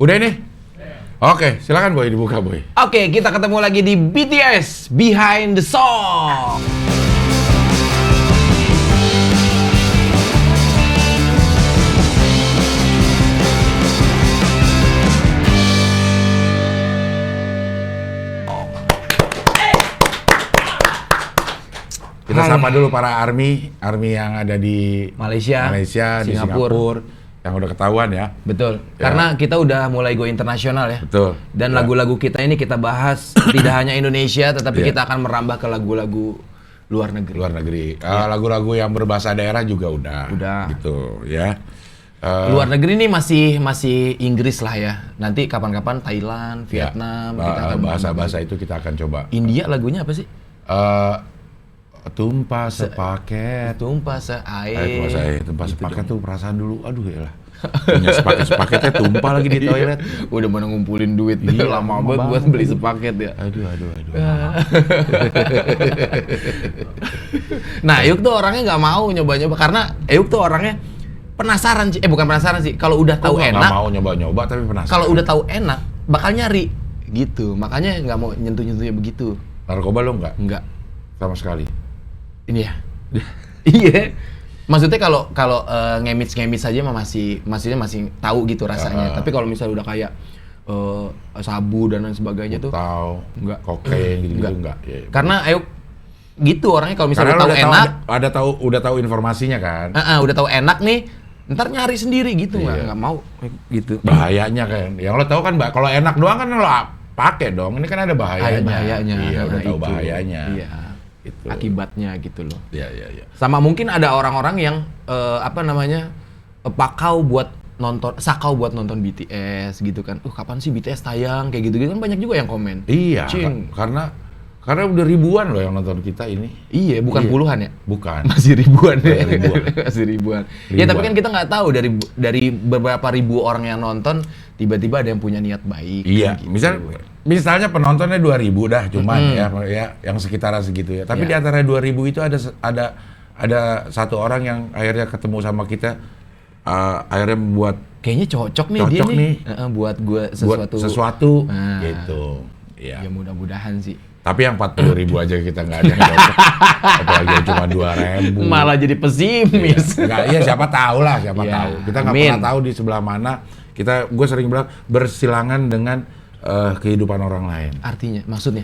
Udah ini? Oke, silakan Boy, dibuka Boy. Oke, kita ketemu lagi di BTS Behind the Song. Kita sapa dulu para ARMY yang ada di Malaysia, di Singapura, yang udah ketahuan ya. Betul. Ya. Karena kita udah mulai go internasional ya. Betul. Dan Ya. lagu-lagu kita ini kita bahas tidak hanya Indonesia, tetapi Ya. kita akan merambah ke lagu-lagu luar negeri. Luar negeri. Lagu-lagu yang berbahasa daerah juga udah. Gitu ya. Luar negeri ini masih Inggris lah ya. Nanti kapan-kapan Thailand, Vietnam, kita akan bahasa-bahasa itu kita akan coba. India lagunya apa sih? Tumpah sepaket. Tumpah seair. Tumpah sepaket tuh perasaan dulu. Aduh ya lah. Punya sepaketnya tumpah lagi di toilet. Udah mana ngumpulin duit lama banget buat beli sepaket ya. Aduh. Nah, Euk tuh orangnya nggak mau nyoba-nyoba karena Euk tuh orangnya penasaran sih. Bukan penasaran sih. Kalau udah tahu enak. Nggak mau nyoba-nyoba tapi penasaran. Kalau udah tahu enak, bakal nyari gitu. Makanya nggak mau nyentuh-nyentuhnya begitu. Narkoba lo nggak? Nggak. Sama sekali. Ini ya. Iya. Maksudnya kalau ngemis saja maksudnya masih tahu gitu rasanya. Tapi kalau misalnya udah kayak sabu dan lain sebagainya tuh tahu enggak. Kokain gitu enggak. Ya. Karena ayo gitu orangnya kalau misalnya udah tahu enak, udah tahu informasinya kan. Udah tahu enak nih, ntar nyari sendiri gitu nggak mau gitu. Bahayanya kan. Yang lo tahu kan kalau enak doang kan lo pakai dong. Ini kan ada bahayanya. Iya, udah tahu itu. Bahayanya. Iya. Itu. Akibatnya gitu loh. Iya. Sama mungkin ada orang-orang yang sakau buat nonton BTS gitu kan. Kapan sih BTS tayang kayak gitu-gitu kan banyak juga yang komen. Iya, karena udah ribuan loh yang nonton kita ini. Iya, bukan puluhan ya? Bukan. Masih ribuan ya. Masih ribuan. Ya tapi kan kita nggak tahu dari beberapa ribu orang yang nonton tiba-tiba ada yang punya niat baik. Iya, gitu. misalnya penontonnya 2.000 dah, cuman ya yang sekitaran segitu ya. Tapi di antara 2.000 itu ada satu orang yang akhirnya ketemu sama kita, akhirnya membuat kayaknya cocok nih. Buat gue sesuatu gitu. Ya mudah-mudahan sih. Tapi yang 40.000 aja kita nggak ada yang cocok. Apalagi yang cuma 2.000. Malah jadi pesimis. Iya, siapa tahu. Kita nggak pernah tahu di sebelah mana. Gue sering bilang bersilangan dengan kehidupan orang lain. Artinya, maksudnya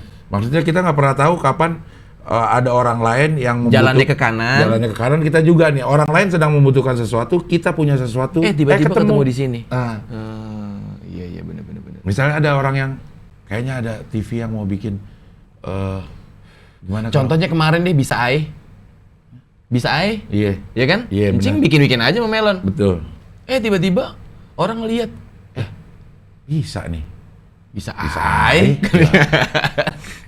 kita nggak pernah tahu kapan ada orang lain yang jalannya ke kanan, kita juga nih. Orang lain sedang membutuhkan sesuatu, kita punya sesuatu. Tiba-tiba ketemu di sini. Iya, benar. Misalnya ada orang yang kayaknya ada TV yang mau bikin gimana? Contohnya kemarin deh Bisa Ai. Iya. Iya kan? Iya, Encing bikin aja sama Melon. Betul. Tiba-tiba orang ngeliat, bisa nih. Bisa Ai.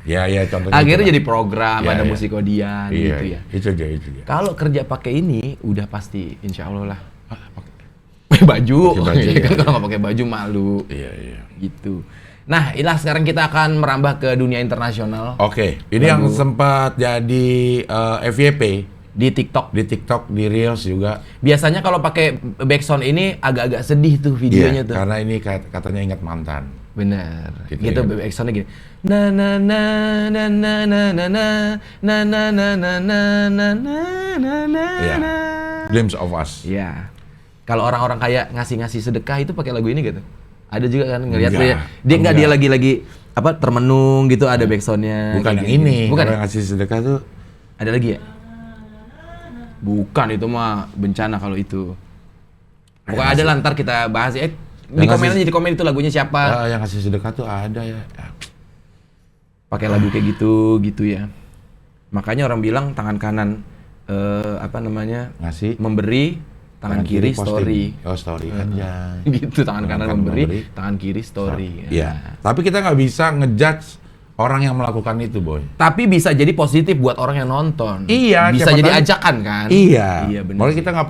Ya, contohnya. Akhirnya jadi program, ada iya. Musikodian gitu ya. Itu dia. Kalau kerja pakai ini, udah pasti insya Allah lah. Pakai baju, ya. Kan kalau nggak pakai baju malu. Iya. Gitu. Nah, inilah sekarang kita akan merambah ke dunia internasional. Oke, ini yang sempat jadi FYP di TikTok, di Reels juga. Biasanya kalau pakai backsound ini agak-agak sedih tuh videonya tuh. Karena ini katanya ingat mantan. Bener. Gitu ya. Backsoundnya gini. Na na na na na na na na na na na na na na na. Iya. Glimpse of Us. Iya. Kalau orang-orang kayak ngasih sedekah itu pakai lagu ini gitu. Ada juga kan ngelihat dia lagi termenung gitu ada backsoundnya. Bukan yang gitu. ini. Bukan yang ngasih sedekah tuh. Ada lagi ya? Bukan, itu mah bencana kalau itu. Pokoknya ada lah, ntar kita bahas ya. Di komen itu lagunya siapa? Yang ngasih sedekah tuh ada ya. Pakai lagu kayak gitu ya. Makanya orang bilang tangan kanan ngasih, memberi, tangan kiri story. Story kan ya. Gitu, tangan kanan memberi, tangan kiri story. Iya. Tapi kita nggak bisa ngejudge orang yang melakukan itu, Boy. Tapi bisa jadi positif buat orang yang nonton. Iya. Bisa jadi ajakan kan? Iya. Benar. Makanya kita nggak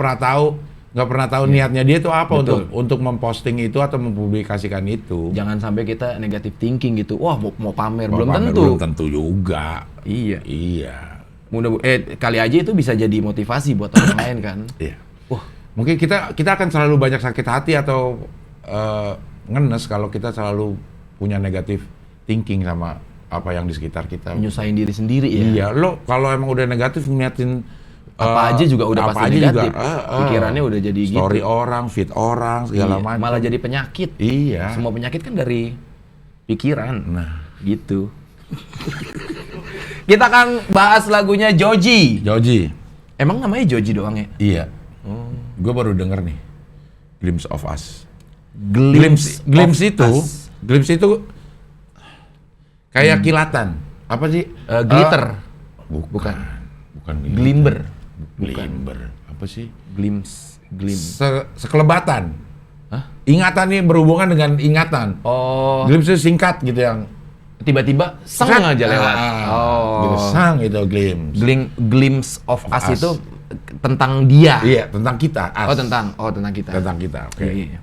pernah tahu niatnya dia itu apa untuk memposting itu atau mempublikasikan itu. Jangan sampai kita negative thinking gitu. Wah, mau pamer, belum tentu juga. Iya. Mudah kali aja itu bisa jadi motivasi buat orang lain kan. Iya. Mungkin kita akan selalu banyak sakit hati atau ngenes kalau kita selalu punya negatif thinking sama apa yang di sekitar kita. Menyusahin diri sendiri ya. Iya, lo kalau emang udah negatif ngeliatin apa aja juga udah pasti negatif. Pikirannya udah jadi story gitu. orang, feed orang, segala Iya, macam. malah jadi penyakit. Iya. Semua penyakit kan dari pikiran. Nah, Gitu. Kita akan bahas lagunya Joji. Joji. Emang namanya Joji doang ya? Iya. Gue baru denger nih. Glimpse of Us. Glimpse Glimpse itu kayak kilatan. Apa sih? Glitter. Bukan. Glimmer. Glimmer. Apa sih? Glimpse. Sekelebatan. Hah? Ingatan nih berhubungan dengan ingatan. Oh, Glimpse itu singkat gitu yang tiba-tiba sang aja lewat. Gitu, sang itu glimpse. Glimpse of Us Us. itu tentang dia. Iya, tentang kita. Us. Tentang kita. Tentang kita. Oke. Iya.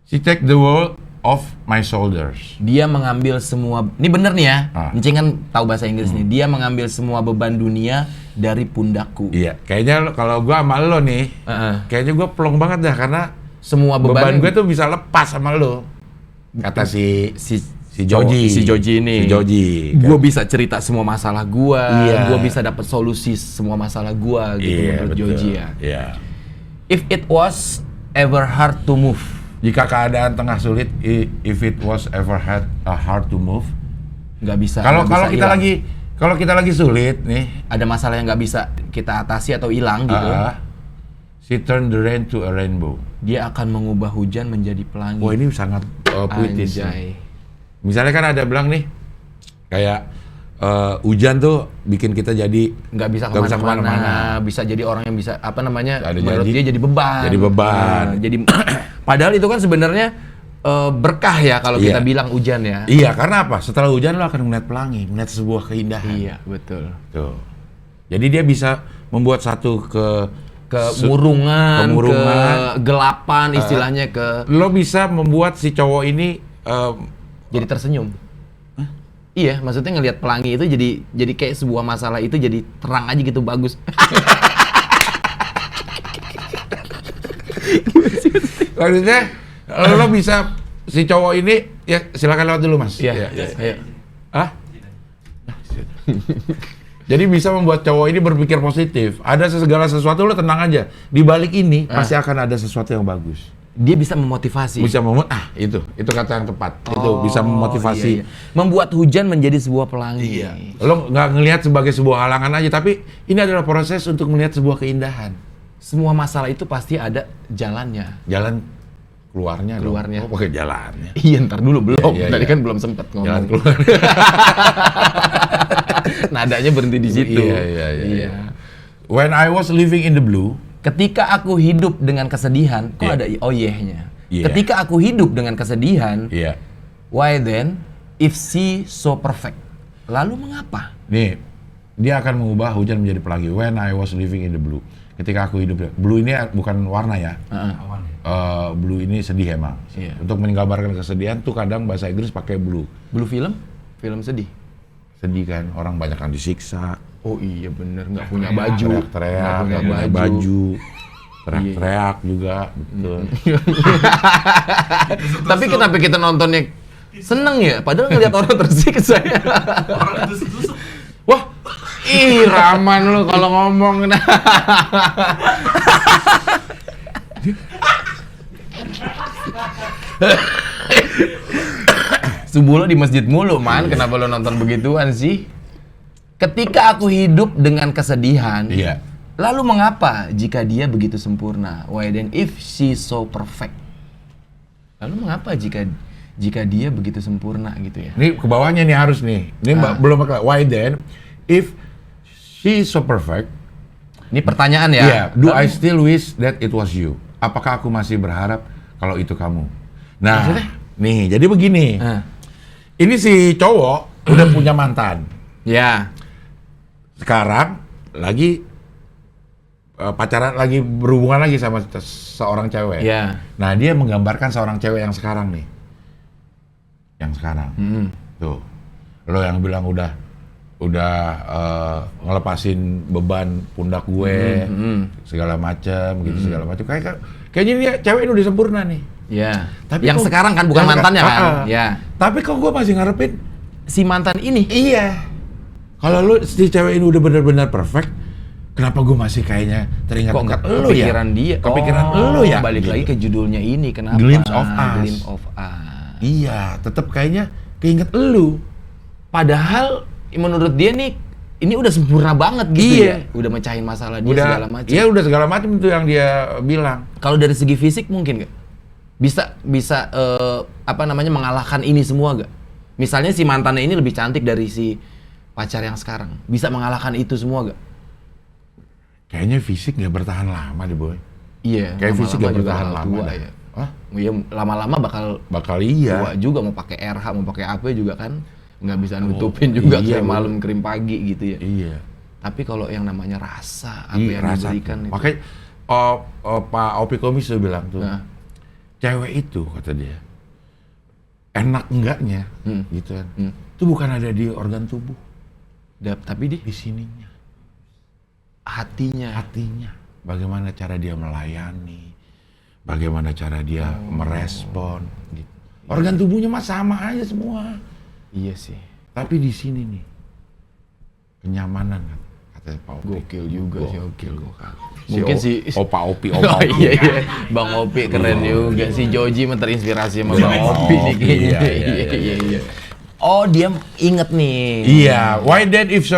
She take the world off my shoulders. Dia mengambil semua, ini bener nih ya, Encing kan tahu bahasa Inggris nih. Dia mengambil semua beban dunia dari pundakku. Iya, kayaknya kalau gua sama lo nih, kayaknya gua plong banget dah karena Semua beban gue tuh bisa lepas sama lo. Kata si Joji. Si Joji ini. Si Joji. Gue bisa cerita semua masalah gue. Iya. Gue bisa dapat solusi semua masalah gue gitu menurut betul. Joji ya. Iya. If it was ever hard to move. Jika keadaan tengah sulit, if it was ever hard to move, Nggak bisa. Kalau nggak bisa kalau kita lagi sulit nih, ada masalah yang nggak bisa kita atasi atau hilang gitu. she turn the rain to a rainbow. Dia akan mengubah hujan menjadi pelangi. Wah, ini sangat puitis. Anjay. Misalnya kan ada bilang nih, kayak hujan tuh bikin kita jadi nggak bisa kemana-mana, bisa jadi orang yang bisa apa namanya menurut dia jadi beban. Jadi padahal itu kan sebenarnya berkah ya kalau kita bilang hujan ya. Iya, karena apa? Setelah hujan lo akan melihat pelangi, melihat sebuah keindahan. Iya, betul. Tuh. Jadi dia bisa membuat satu kemurungan, kegelapan istilahnya lo bisa membuat si cowok ini jadi tersenyum. Iya, maksudnya ngelihat pelangi itu jadi kayak sebuah masalah itu jadi terang aja gitu, bagus. Maksudnya lo bisa si cowok ini ya silakan lewat dulu Mas. Iya. Hah? Jadi bisa membuat cowok ini berpikir positif. Ada segala sesuatu, lo tenang aja. Di balik ini pasti akan ada sesuatu yang bagus. Dia bisa memotivasi. Itu kata yang tepat. Itu bisa memotivasi. Iya. Membuat hujan menjadi sebuah pelangi. Iya. Lo nggak ngelihat sebagai sebuah halangan aja, tapi ini adalah proses untuk melihat sebuah keindahan. Semua masalah itu pasti ada jalannya. Jalan keluarnya. Oh, pakai jalannya. Iya, ntar dulu belum. Iya, Tadi iya. kan belum sempet ngomong. Jalan keluar. Nadanya berhenti di situ. Iya. When I was living in the blue. Ketika aku hidup dengan kesedihan, kok ada nya. Yeah. Ketika aku hidup dengan kesedihan, Iya. why then if she so perfect? Lalu mengapa? Nih, dia akan mengubah hujan menjadi pelangi. When I was living in the blue. Ketika aku hidup, blue ini bukan warna ya. Blue ini sedih emang. Iya. Untuk menggambarkan kesedihan tuh kadang bahasa Inggris pakai blue. Blue film sedih. Sedih kan, orang banyak yang disiksa. Oh iya bener, nggak punya baju. Teriak-teriak, nggak punya baju. Teriak-teriak juga, betul. Tapi kenapa kita nontonnya seneng ya? Padahal ngeliat orang tersiksa ya. Orang tusuk-tusuk. Wah, Raman lu kalau ngomong. Subuh lo di masjid mulu, Man. Kenapa lo nonton begituan sih? Ketika aku hidup dengan kesedihan, Iya. lalu mengapa jika dia begitu sempurna? Why then if she so perfect? Lalu mengapa jika dia begitu sempurna gitu ya? Ini ke bawahnya nih harus nih. Ini belum pakai. Why then if she is so perfect? Ini pertanyaan ya. Yeah, do I still wish that it was you? Apakah aku masih berharap kalau itu kamu? Nah, Maksudnya? nih jadi begini. Ini si cowok udah punya mantan. Ya. Sekarang lagi pacaran, lagi berhubungan lagi sama seorang cewek. Ya. Nah, dia menggambarkan seorang cewek yang sekarang nih. Yang sekarang. Tuh. Lo yang bilang udah ngelepasin beban pundak gue, segala macam gitu, segala macam. Kayaknya ini cewek ini udah sempurna nih. Ya. Tapi Yang kok- sekarang kan bukan yang mantannya kan? sekarang- Ya. Tapi kok gue masih ngarepin, Si mantan ini. iya. Kalau lu si cewek ini udah benar-benar perfect, kenapa gue masih kayaknya teringat-ingat lu ya? kepikiran dia? Kepikiran lu ya? Balik Gitu. lagi ke judulnya ini, kenapa? Glimpse of Us. Glimpse of Us. Iya, tetap kayaknya keinget lu. Padahal menurut dia nih, ini udah sempurna banget gitu Iya. ya. Udah mecahin masalah dia segala macam. Iya udah segala macam itu yang dia bilang. Kalau dari segi fisik mungkin nggak? Bisa mengalahkan ini semua gak? Misalnya si mantannya ini lebih cantik dari si pacar yang sekarang. Bisa mengalahkan itu semua gak? Kayaknya fisik nggak bertahan lama deh boy. Iya. Kayak fisik nggak lama-lama juga bertahan bakal lama tua dah. ya. Hah? Iya, lama-lama bakal Iya. tua juga, mau pakai RH, mau pakai apa juga kan nggak bisa nutupin juga iya, krim bener. malam krim pagi gitu ya. Iya. Tapi kalau yang namanya rasa apa Iya, yang rasa. diberikan itu. Makanya Pak Opi Komis tuh bilang tuh, Nah. cewek itu kata dia, enak enggaknya, gitu kan, itu bukan ada di organ tubuh, Tapi di sininya, hatinya. hatinya. Bagaimana cara dia melayani, bagaimana cara dia merespon, gitu. Organ tubuhnya mah sama aja semua, Iya sih. tapi di sini nih, kenyamanan kan, katanya Pak Opi. Gokil juga sih Opi. Gokil. Mungkin si Opa Opi, Oh Opa Opi. iya, Bang Opi keren juga. Si Joji mah terinspirasi sama Bang Bang Opi nih Opi, kayaknya. iya. Iya. Oh, dia inget nih. Iya, why then if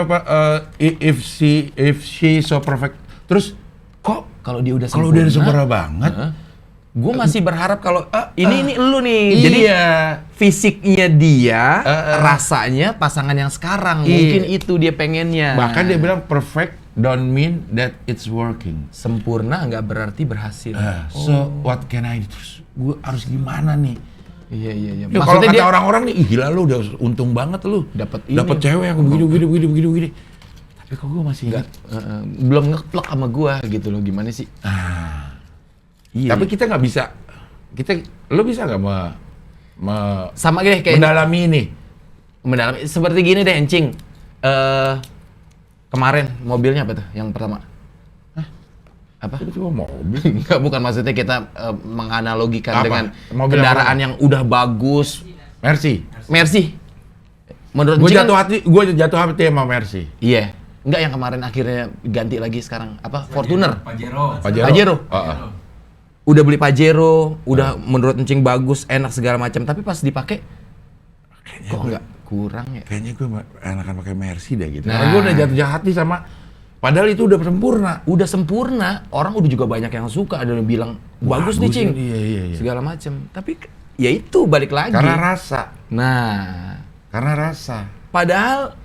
she so perfect? Terus kok Kalau dia udah kalau udah sempurna banget? gue masih berharap kalau ini lu nih. Iya. Jadi fisiknya dia, Uh. rasanya pasangan yang sekarang. Iya. Mungkin itu dia pengennya. Bahkan dia bilang perfect don't mean that it's working. Sempurna nggak berarti berhasil. So what can I do? Terus gue harus gimana nih? Iya. Ya, kalau kata orang-orang nih, "Ih, gila lu udah untung banget lu. Dapat ini. Dapat cewek yang begini. Tapi kok gue masih ingat. belum ngeplek sama gua gitu loh, gimana sih? Iya. Tapi kita nggak bisa. Lo bisa nggak sama deh kayak mendalami ini? mendalami seperti gini deh, Encing. Kemarin mobilnya apa tuh yang pertama? Apa? Itu cuma mobil. Enggak, bukan maksudnya kita menganalogikan Apa? dengan Mobil kendaraan apa? yang udah bagus. Mercy. Mercy. Menurut Gue Encing kan- jatuh hati sama Mercy. Iya. Enggak, yang kemarin akhirnya ganti lagi sekarang apa? Fortuner. Pajero. Pajero. Heeh. Udah beli Pajero, udah menurut Encing bagus, enak segala macam, tapi pas dipakai kok enggak kurang ya? Kayaknya gue enakan pakai Mercy deh gitu. Nah. Karena gue udah jatuh hati sama, padahal itu udah sempurna. Udah sempurna, orang udah juga banyak yang suka, ada yang bilang bagus nih, Cing. Iya. Segala macam. Tapi ya itu balik lagi. Karena rasa. Nah, Karena rasa. padahal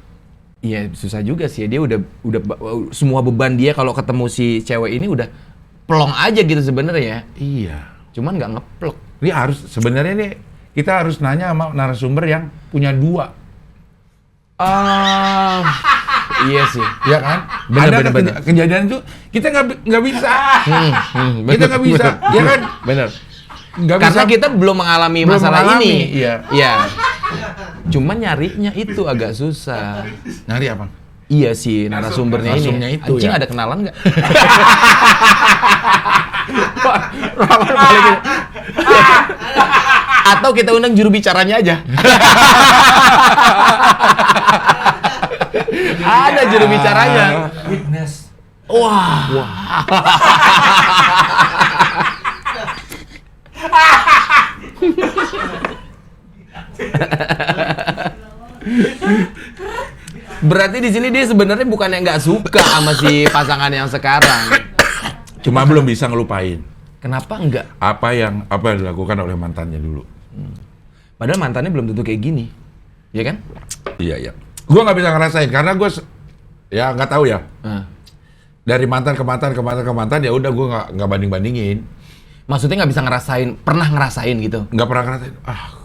ya susah juga sih ya. Dia udah semua beban dia kalau ketemu si cewek ini udah plong aja gitu sebenarnya. Iya. Cuman nggak ngeplok. Ini harus sebenarnya nih kita harus nanya sama narasumber yang punya dua. Iya sih. Ya kan? Bener. Kejadian itu kita nggak bisa. Kita nggak bisa, bener. ya kan? Bener. Nggak Karena bisa. kita belum mengalami Belum masalah mengalami, ini. iya. Iya. Cuman nyarinya itu agak susah. Nyari apa? Iya sih, narasumbernya ini. Narsumnya itu Anjing ya. ada kenalan nggak? Rahman balikin. Atau kita undang juru bicaranya aja. Ada juru bicaranya. Witness. Wah. Berarti di sini dia sebenarnya bukan yang nggak suka sama si pasangan yang sekarang. Cuma belum bisa ngelupain Kenapa enggak? apa yang dilakukan oleh mantannya dulu. Padahal mantannya belum tentu kayak gini, ya kan? Iya. Gua nggak bisa ngerasain karena gue ya nggak tahu ya. Nah. Dari mantan ke mantan ya udah gue nggak banding-bandingin. Maksudnya nggak bisa pernah ngerasain gitu? Nggak pernah ngerasain.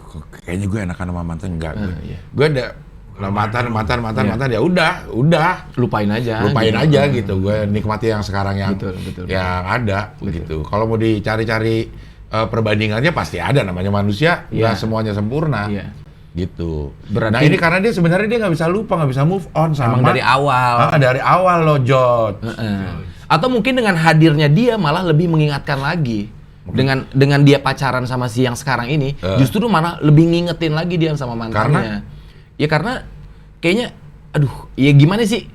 Kok kayaknya gue enakan sama mantan enggak. Iya. Gue ada mantan ya udah Lupain aja. lupain gitu. aja gitu. Gue nikmati yang sekarang yang Betul. yang ada gitu. Kalau mau dicari-cari perbandingannya pasti ada, namanya manusia nggak Iya. semuanya sempurna. Iya. Gitu. Berarti- Nah ini karena dia sebenarnya dia nggak bisa lupa, nggak bisa move on sama. Emang dari awal. Dari awal loh, Jod. Atau mungkin dengan hadirnya dia malah lebih mengingatkan lagi. Dengan dia pacaran sama si yang sekarang ini, justru malah lebih ngingetin lagi dia sama mantannya. Karena kayaknya, aduh, ya gimana sih?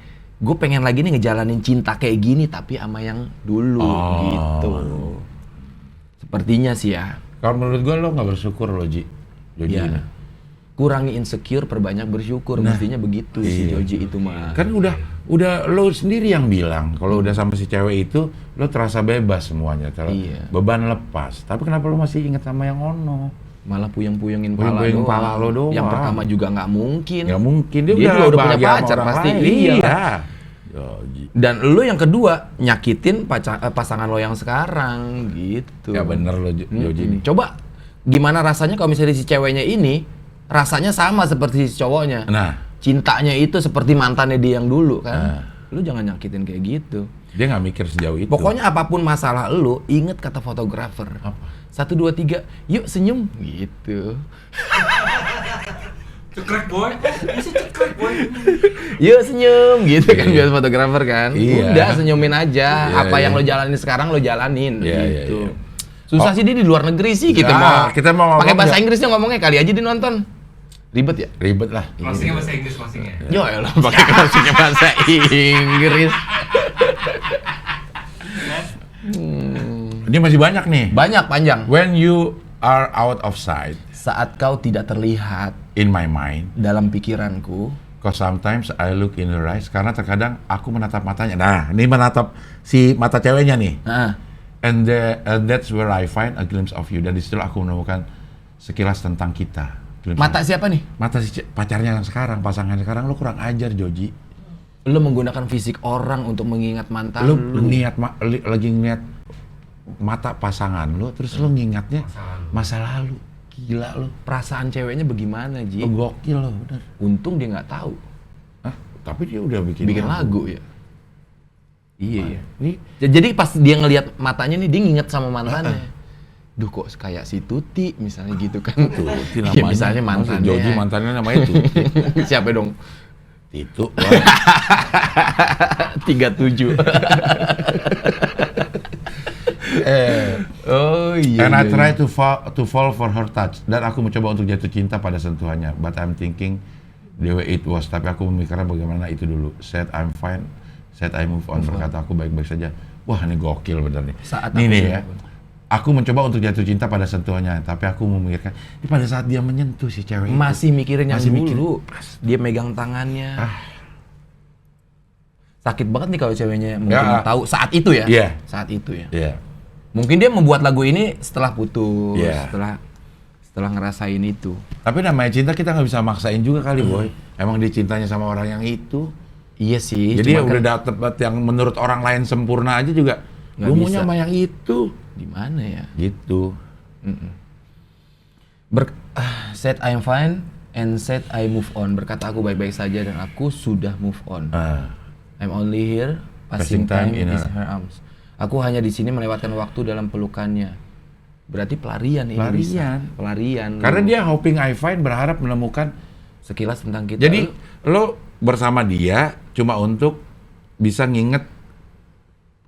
Gue pengen lagi nih ngejalanin cinta kayak gini tapi sama yang dulu gitu. Sepertinya sih ya. Kalau menurut gue lo nggak bersyukur lo, Joji ini. Kurangi insecure, perbanyak bersyukur. Mestinya begitu si Joji itu mah. Kan udah lo sendiri yang bilang kalau udah sama si cewek itu lo terasa bebas semuanya, beban lepas. Tapi kenapa lo masih ingat sama yang ono? Malah puyeng-puyengin pala lo doang. Yang pertama juga nggak mungkin. Nggak mungkin, dia udah punya pacar pasti. Iya. Dan lo yang kedua nyakitin pasangan lo yang sekarang gitu. Ya bener lo, Joji. Coba gimana rasanya kalau misalnya si ceweknya ini rasanya sama seperti si cowoknya. Nah, cintanya itu seperti mantannya dia yang dulu kan. Lu jangan nyakitin kayak gitu. Dia nggak mikir sejauh itu. Pokoknya apapun masalah lu, inget kata fotografer. Apa? 1, 2, 3, yuk senyum gitu. Cekrek boy, bisa cekrek boy. Yuk senyum gitu kan biasa fotografer kan. Udah senyumin aja. Apa yang lo jalanin sekarang lo jalanin gitu. Susah sih dia di luar negeri sih kita mau pakai bahasa Inggrisnya ngomongnya kali aja dinonton. Ribet ya? Ribet lah. Closingnya bahasa Inggris closingnya. Yo elah pakai closingnya bahasa Inggris. Ini masih banyak nih. Banyak panjang. When you are out of sight. Saat kau tidak terlihat. In my mind. Dalam pikiranku. Cause sometimes I look in her eyes. Karena terkadang aku menatap matanya. Nah, ini menatap si mata ceweknya nih. And that's where I find a glimpse of you. Dan disitulah aku menemukan sekilas tentang kita. Mata siapa nih? Mata si pacarnya yang sekarang, pasangan sekarang. Lo kurang ajar, Joji. Lo menggunakan fisik orang untuk mengingat mantan lo. Lagi ngeliat mata pasangan lo, terus lo ngingatnya masa lalu. Gila lo. Perasaan ceweknya bagaimana, Ji? Lo gokil lo, bener. Untung dia nggak tahu. Hah? Tapi dia udah bikin lagu ya? Iya. Jadi pas dia ngelihat matanya nih, dia nginget sama mantannya. Duh kok kayak si Tuti misalnya gitu kan. Tuti namanya. Ya, misalnya mantannya. Joji mantannya namanya Tuti. Siapa dong? Itu. 37. Oh iya. And I try to fall for her touch. Dan aku mencoba untuk jatuh cinta pada sentuhannya. But I'm thinking the way it was. Tapi aku memikirkan bagaimana itu dulu. Said I'm fine. Said I move on. Berkata aku baik-baik saja. Wah ini gokil bener nih. Saat ini nih ya. Aku mencoba untuk jatuh cinta pada sentuhannya, tapi aku memikirkan, ini pada saat dia menyentuh si cewek masih itu, mikirin yang dulu. Dia megang tangannya. Sakit banget nih kalau ceweknya mungkin tahu saat itu ya. Saat itu ya. Mungkin dia membuat lagu ini setelah putus, setelah ngerasain itu. Tapi namanya cinta kita nggak bisa maksain juga kali, Boy. Emang dia cintanya sama orang yang itu. Iya sih. Jadi ya udah dapet yang menurut orang lain sempurna aja juga. Gue maunya sama yang itu. Gimana ya? Gitu. Said I'm fine and said I move on. Berkata aku baik-baik saja dan aku sudah move on. I'm only here passing time in her arms. Aku hanya di sini melewatkan waktu dalam pelukannya. Berarti pelarian ini. Pelarian. Karena dia hoping I find, berharap menemukan sekilas tentang kita. Jadi lo bersama dia cuma untuk bisa nginget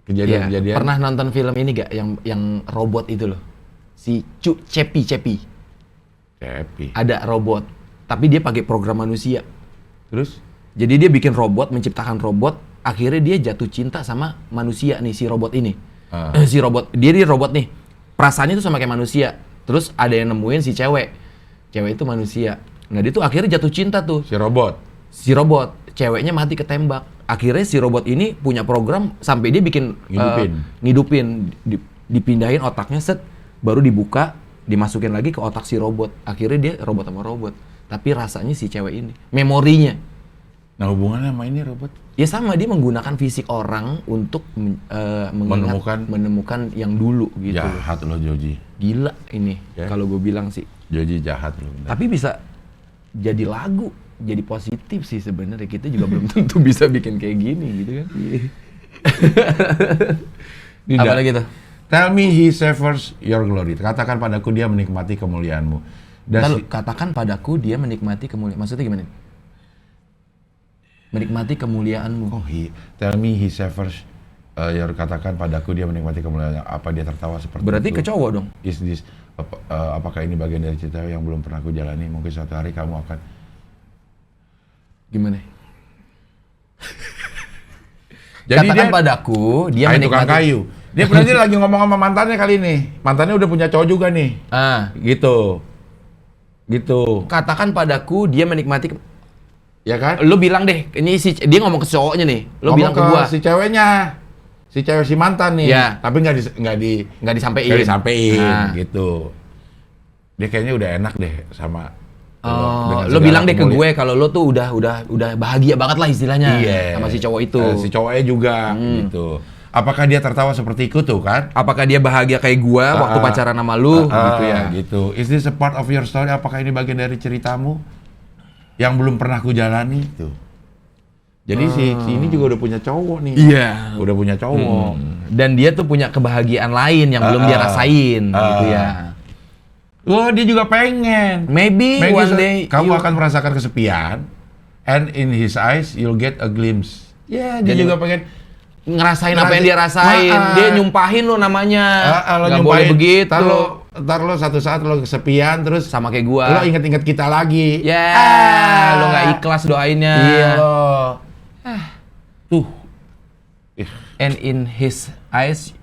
kejadian-kejadian. Pernah nonton film ini gak yang robot itu loh? Si Cepi. Ada robot, tapi dia pakai program manusia. Terus? Jadi dia bikin robot, menciptakan robot, akhirnya dia jatuh cinta sama manusia nih si robot ini. Si robot, dia robot nih. Perasaannya tuh sama kayak manusia. Terus ada yang nemuin si cewek. Cewek itu manusia. Nah, dia tuh akhirnya jatuh cinta tuh. Si robot. Ceweknya mati ketembak. Akhirnya si robot ini punya program sampai dia bikin ngidupin, dipindahin otaknya baru dibuka, dimasukin lagi ke otak si robot. Akhirnya dia robot sama robot. Tapi rasanya si cewek ini, memorinya. Nah hubungannya sama ini robot? Ya sama, dia menggunakan fisik orang untuk menemukan yang dulu gitu. Jahat lo Joji. Gila ini kalau gue bilang sih. Joji jahat lo. Tapi bisa jadi lagu. Jadi positif sih sebenarnya, kita juga belum tentu bisa bikin kayak gini gitu kan. Apa lagi tuh? Tell me he savors your glory. Katakan padaku dia menikmati kemuliaanmu. Katakan padaku dia menikmati kemuliaan. Maksudnya gimana? Menikmati kemuliaanmu. Tell me he savors Yang katakan padaku dia menikmati kemuliaan, apa dia tertawa seperti Berarti itu. ke cowok dong. Is this apakah ini bagian dari cerita yang belum pernah aku jalani? Mungkin suatu hari kamu akan Gimana? jadi Katakan dia padaku, dia kayak tukang menikmati. kayu. Dia berarti lagi ngomong sama mantannya kali ini. Mantannya udah punya cowok juga nih. Gitu. Katakan padaku, dia menikmati. Ya kan? Lu bilang deh, ini dia ngomong ke cowoknya nih. Lu Ngomong bilang ke gua. si ceweknya. Si cewek si mantan nih. Ya. Tapi nggak Nggak disampein. Nah. Gitu. Dia kayaknya udah enak deh sama Lu dengan segala bilang deh ke kemuliaan. gue kalau lu tuh udah bahagia banget lah istilahnya Iya. sama si cowok itu. Si cowoknya juga gitu. Apakah dia tertawa seperti itu tuh kan? Apakah dia bahagia kayak gua waktu pacaran sama lu gitu ya? Gitu. Is this a part of your story? Apakah ini bagian dari ceritamu yang belum pernah ku jalani itu? Jadi si ini juga udah punya cowok nih. Iya. Udah punya cowok. Dan dia tuh punya kebahagiaan lain yang belum dia rasain gitu ya. Wah, dia juga pengen. Maybe one day kamu you- akan merasakan kesepian, and in his eyes you'll get a glimpse. Ya, dia Jadi- juga pengen ngerasain apa yang dia rasain. Dia nyumpahin lo namanya. lo Nggak nyumpahin, boleh begitu. Ntar lo satu saat lo kesepian terus Sama kayak gua. lo inget-inget kita lagi. Ya, lo nggak ikhlas doainnya. Iya lo. Tuh. Ih, And in his eyes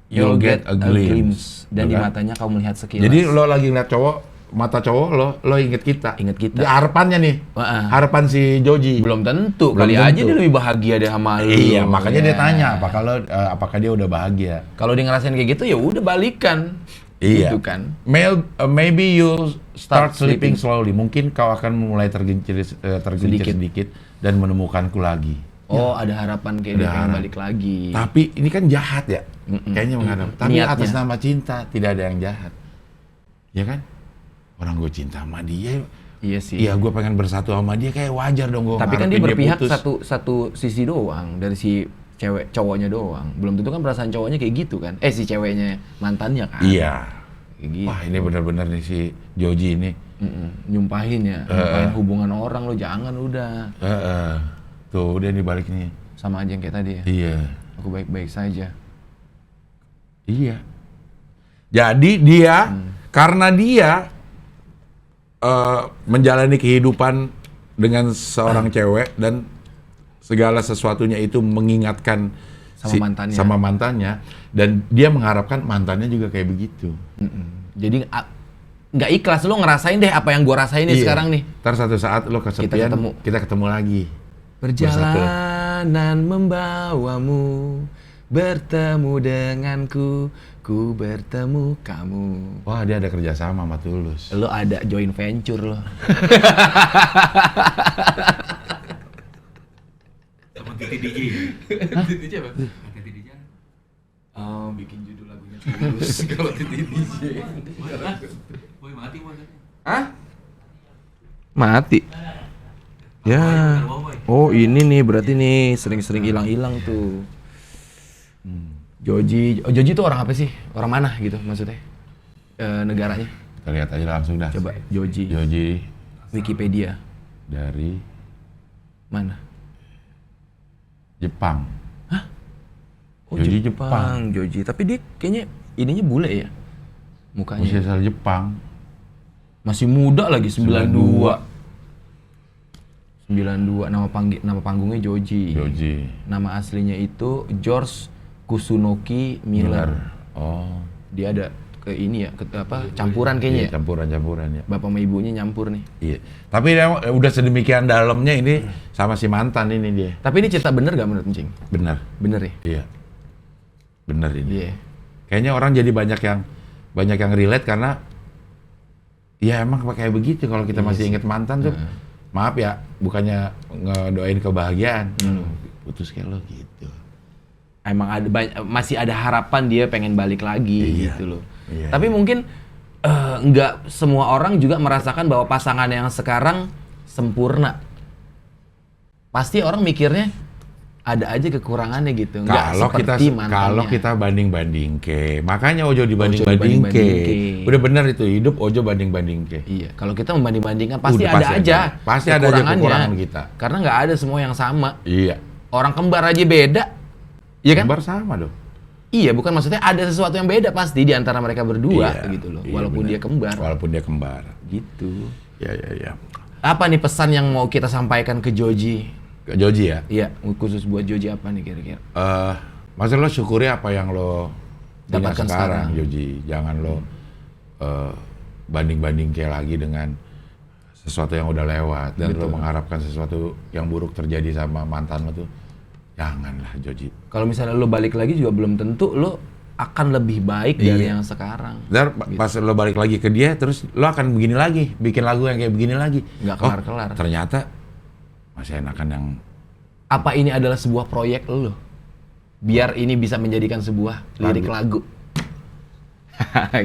You'll get a glimpse. Dan di Tuh kan? matanya kamu melihat sekilas. Jadi lo lagi ngeliat cowok, mata cowok lo inget kita. Inget kita. Dia harapannya nih. Wah. Harapan si Joji. belum tentu. Belum Kali tentu. aja dia lebih bahagia deh sama lu. Iya, makanya dia Ya. tanya apakah dia udah bahagia. Kalau dia ngerasain kayak gitu ya udah balikan. Iya. Gitu kan. Maybe you start sleeping sleeping. slowly. Mungkin kau akan mulai tergelincir sedikit dan menemukanku lagi. Oh, ada harapan kayak dia Ada pengen harap. balik lagi. Tapi ini kan jahat ya. Kayaknya menghadap. Tapi Niatnya. atas nama cinta tidak ada yang jahat. Ya kan? Orang gue cinta sama dia. Iya sih. Iya, gue pengen bersatu sama dia, kayak wajar dong gue. Tapi kan dia berpihak putus. satu sisi doang dari si cowoknya doang. Belum tentu kan perasaan cowoknya kayak gitu kan. Si ceweknya mantannya kan. Iya. Kayak gitu. Wah, ini benar-benar nih si Joji ini. Nyumpahin ya, nyumpahin hubungan orang lo jangan udah. Tuh, udah nih balik nih. Sama aja yang kayak tadi ya. Iya. Aku baik-baik saja. Iya. Jadi dia karena dia menjalani kehidupan dengan seorang cewek dan segala sesuatunya itu mengingatkan Sama mantannya. mantannya dan dia mengharapkan mantannya juga kayak begitu. Jadi nggak ikhlas lo ngerasain deh apa yang gua rasain nih Iya. sekarang nih. Ntar satu saat lo kesepian, kita ketemu lagi. Perjalanan membawamu bertemu denganku, ku bertemu kamu. Wah, dia ada kerjasama sama Tulus. Lo ada joint venture lo. Sama Titi DJ. DJ apa? Titi DJ. Oh, bikin judul lagunya Tulus kalau Titi DJ. Boy mati boy. Hah? Mati. Ya. Boy. Oh, ini nih berarti nih sering-sering hilang-hilang tuh. Joji tuh orang apa sih? Orang mana gitu maksudnya? Negaranya. Kita lihat aja langsung dah. Coba Joji. Joji Wikipedia. dari Mana? Jepang. Oh, Joji Jepang. Joji. Tapi dia kayaknya ininya bule ya? Mukanya. Masih asal Jepang. Masih muda lagi 92. 92 nama panggungnya Joji. Joji Nama aslinya itu George Kusunoki Miller. Oh. Dia ada ke ini ya, ke apa? Campuran kayaknya. Iya, campuran ya. Bapak sama ibunya nyampur nih. Iya. Tapi dia udah sedemikian dalamnya ini sama si mantan ini dia. Tapi ini cerita bener gak menurut Encing? Bener. Bener ya? Iya. Bener ini. Iya. Kayaknya orang jadi banyak yang relate karena ya emang kayak begitu kalau kita masih inget mantan tuh. Maaf ya, bukannya ngedoain kebahagiaan. Putus kayak lo gitu. Emang ada masih ada harapan dia pengen balik lagi Iya. gitu loh. Iya. Tapi mungkin nggak semua orang juga merasakan bahwa pasangan yang sekarang sempurna. Pasti orang mikirnya ada aja kekurangannya gitu. Nggak seperti mantannya. kita banding ke, makanya Ojo dibanding ke. dibanding-bandingke. Udah benar itu, hidup Ojo banding ke. Iya, kalau kita membanding-bandingkan pasti Udah, ada aja. pasti ada aja kekurangan kita. Karena nggak ada semua yang sama. Iya. Orang kembar aja beda. Iya kan? Kembar sama dong. Iya, bukan maksudnya ada sesuatu yang beda pasti di antara mereka berdua Iya, gitu loh. iya, Walaupun benar. dia kembar. Walaupun dia kembar. Gitu. Ya. Apa nih pesan yang mau kita sampaikan ke Joji? Ke Joji ya. Iya, khusus buat Joji apa nih kira-kira? Masa lo syukuri apa yang lo punya Dapatkan sekarang, sekarang. Joji. Jangan lo banding-banding kayak lagi dengan sesuatu yang udah lewat dan lo mengharapkan sesuatu yang buruk terjadi sama mantan lo tuh. Janganlah, Joji. Kalau misalnya lo balik lagi juga belum tentu lo akan lebih baik dari yang sekarang. Dan pas lo balik lagi ke dia, terus lo akan begini lagi, bikin lagu yang kayak begini lagi. Nggak kelar-kelar. Ternyata masih enakan yang Apa ini adalah sebuah proyek lo? Biar ini bisa menjadikan sebuah lirik lagu.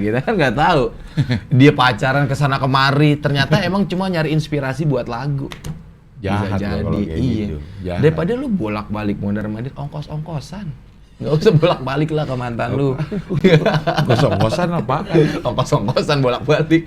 Kita kan nggak tahu. Dia pacaran kesana kemari, ternyata emang cuma nyari inspirasi buat lagu. jahat Bisa lo kalau jadi, kayak iya. gitu. Jahat. Daripada lu bolak-balik mondar-mandir ongkos-ongkosan. Nggak usah bolak-balik lah ke mantan lu. Kosong-kosan apa? Ongkos-ongkosan bolak-balik.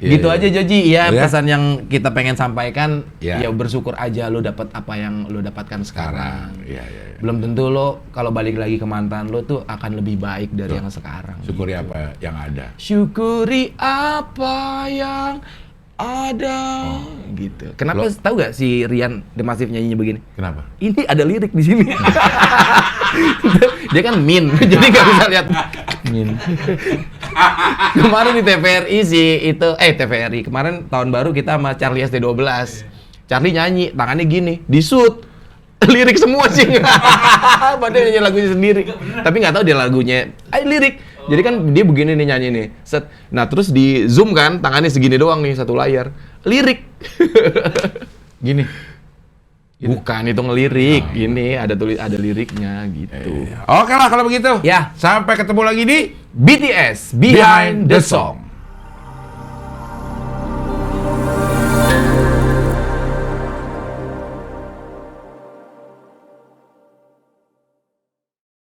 Iya, Gitu iya. aja Joji, ya Ya. pesan yang kita pengen sampaikan, Ya. ya bersyukur aja lu dapat apa yang lu dapatkan sekarang. Iya. Belum tentu lo kalau balik lagi ke mantan lo tuh akan lebih baik dari yang sekarang. Syukuri apa yang ada. Syukuri apa yang ada. Gitu. Kenapa tahu gak si Rian The Massive nyanyinya begini? Kenapa? Ini ada lirik di sini. Dia kan min, jadi nggak bisa lihat min. Kemarin di TVRI TVRI kemarin tahun baru kita sama Charlie SD12. Charlie nyanyi, tangannya gini, di shoot. Lirik semua sih. Padahal nyanyi lagunya sendiri. Tapi nggak tahu dia lagunya. Lirik. Jadi kan dia begini nih nyanyi nih. Set. Nah terus di zoom kan tangannya segini doang nih satu layar. Lirik. Gini. Bukan itu ngelirik. Gini ada liriknya gitu. Oke lah kalau begitu. Ya. Sampai ketemu lagi di BTS Behind the Song.